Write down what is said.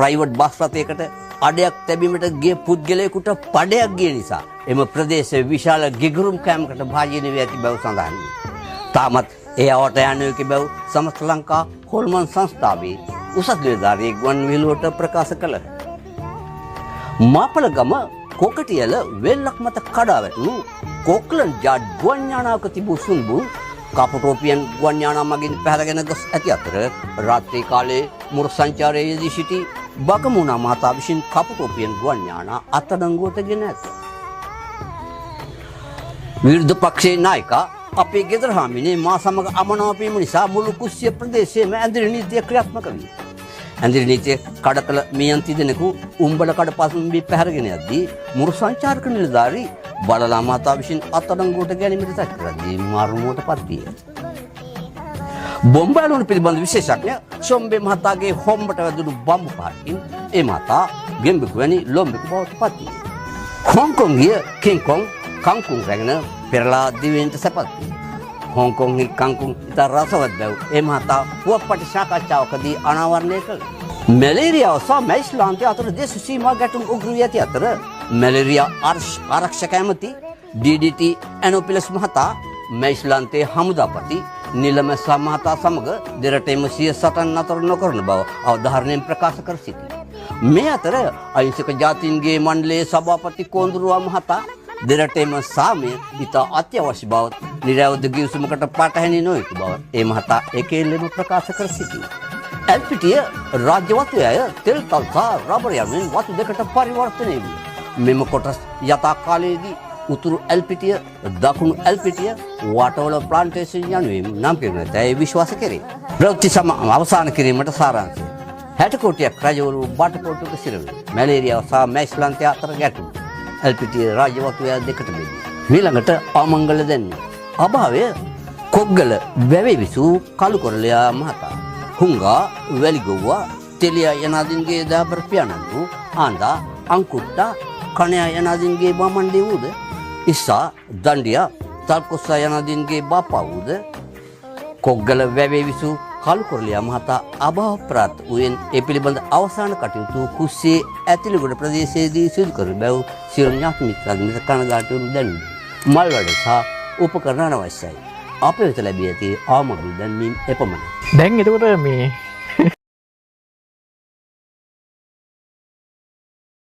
Private bus රථයකට අඩයක් තැබීමට ගිය පුද්ගලයෙකුට පඩයක් ගිය නිසා එම ප්‍රදේශයේ විශාල ගිගුරුම් කෑමකට භාජනය වී ඇති බව සඳහන් වේ. තාමත් ඒ අවට යන්නේක බව සමස්ත ලංකා හොල්මන් සංස්ථාවේ උසස් නිලධාරියෙක් ගුවන් විදුලියට ප්‍රකාශ කළහ. මාපලගම කොකටියල වෙල්ලක් මත කඩා වැටුණු කොක්ලන් ජාඩ් ගුවන් යානාවක තිබූ සුන්බු කාපටෝපියන් ගුවන් යානා මගින් පැහැරගෙන ගොස් ඇති අතර රාත්‍රී කාලයේ මුර සංචාරයේ යෙදී සිටි බකමුණා මහතා විසින් කාපටෝපියන් ගුවන් යානා අත්අඩංගුවට ගෙන ඇත. විරුද්ධ පක්ෂයේ නායකයා අපේ ගෙදර හාමිනේ මා සමග අමනාපීම නිසා මුළු කුස්සිය ප්‍රදේශයේම ඇඳිරි නීතිය ක්‍රියාත්මක වී ඇඳිරි නීතිය කඩ කළ මියන්ති දෙනෙකු උම්බල කඩ පසුම්බී පැහැරගෙන යද්දී මුරු සංචාරක නිලධාරී බලලා මහතා විසින් අත්අඩංගුවට ගැනීමට සැක කරද්දී මරුමුවට පත් විය. බොම්බ ඇලුම් පිළිබඳ විශේෂඥ සොම්බේ මහතාගේ හොම්බට වැදුණු බම්බු පහකින් ඒ මහතා ගෙම්බෙකු වැනි ලොම්බෙකු බවට පත් විය. හොංකොංගිය කිංකොං කංකුං රැගෙන පෙරලා දිවෙන්ට සැපත් විය. හොංකොංගි කංකුං ඉතා රසවත් බැව් ඒ මහතා පුවත්පත සාකච්ඡාවකදී අනාවරණය කළා. මැලේරියාව සහ මැයිස්ලාන්තය අතර දේශ සීමා ගැටුම් උග්‍ර වී ඇති අතර මැලේරියා ආරක්ෂක ඇමති DDT ඇනෝපිලස් මහතා මැයිස්ලාන්තයේ හමුදාපති නිලමැස්ස මහතා සමග දෙරටේම සිය සටන් අතර නොකරන බව අවධාරණයෙන් ප්‍රකාශ කර සිටියි. මේ අතර අහිංසක ජාතීන්ගේ මණ්ඩලයේ සභාපති කොඳුරුවා මහතා දෙරටේම සාමය ඉතා අත්‍යවශ්‍ය බව නිරවුද ගිවිසුමකට පටහැනි නොයෙකු බව ඒ මහතා එකෙල්ලෙම ප්‍රකාශ කර සිටියි. එල්පිටිය රාජ්‍ය වතුයය තෙල් තල් සහ රබර් යනුවෙන් වතු දෙකට පරිවර්තනය වී මෙම කොටස් යථා කාලයේදී උතුරු එල්පිටිය දකුණු එල්පිටිය වටවල ප්ලාන්ටේෂන් යනුවෙන් නම් කෙරෙන ඇතැයි විශ්වාස කෙරේ. ප්‍රවෘත්ති අවසන් කිරීමට සාරාංශය 60 කෝටියක් රජවරු බටකොටුක සිරවේ මැලේරියාව සහ මැයිස්ලාන්තය අතර ගැටුම් එල්පිටිය රාජ්‍ය වතුය දෙකට බෙදී. ඊළඟට අමංගල දැන්නේ අභාවය කොග්ගල වැවේ විසූ කළුකොරළයා මහතා හුංගා වැලිගොව්වා තෙලියා යනාදින්ගේ දාබර පියාණන්තු ආන්දා අංකුට්ටා කණයා යනාදින්ගේ බාමණ්ඩේ වූද ඉස්සා දණ්ඩියා තල්කොස්සා යනාදින්ගේ බාපා වූද කොග්ගල වැවේ විසූ කළුකොරළයා මහතා අභාව ප්‍රාත් වූයෙන් ඒ පිළිබඳ අවසාන කටයුතු කුස්සියේ ඇතිලිගොඩ ප්‍රදේශයේදී සිදු කර බැව් සියලු ඥාති මිත්‍රාදීන්ට කනගාටු වනු දැනුනි. මල් වැඩ සහ උපකරණ අවශ්‍යයි. අප වෙත ලැබී ඇති ආමගල් දැන්වීම එපමණයි. දැන් එතකොට මේ